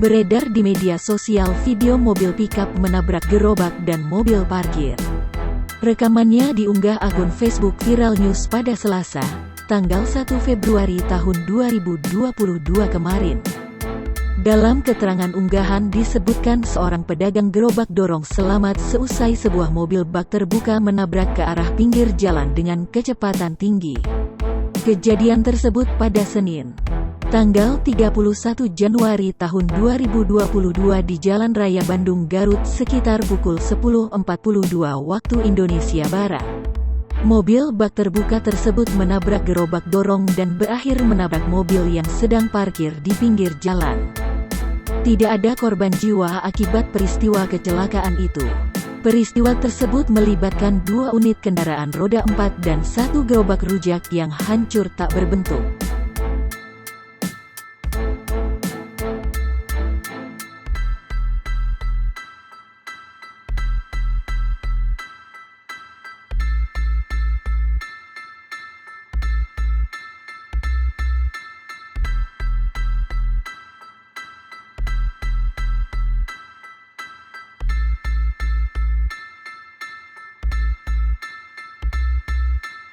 Beredar di media sosial video mobil pickup menabrak gerobak dan mobil parkir. Rekamannya diunggah akun Facebook Viral News pada Selasa, tanggal 1 Februari tahun 2022 kemarin. Dalam keterangan unggahan disebutkan seorang pedagang gerobak dorong selamat seusai sebuah mobil bak terbuka menabrak ke arah pinggir jalan dengan kecepatan tinggi. Kejadian tersebut pada Senin, tanggal 31 Januari tahun 2022 di Jalan Raya Bandung Garut sekitar pukul 10.42 waktu Indonesia Barat. Mobil bak terbuka tersebut menabrak gerobak dorong dan berakhir menabrak mobil yang sedang parkir di pinggir jalan. Tidak ada korban jiwa akibat peristiwa kecelakaan itu. Peristiwa tersebut melibatkan 2 unit kendaraan roda 4 dan 1 gerobak rujak yang hancur tak berbentuk.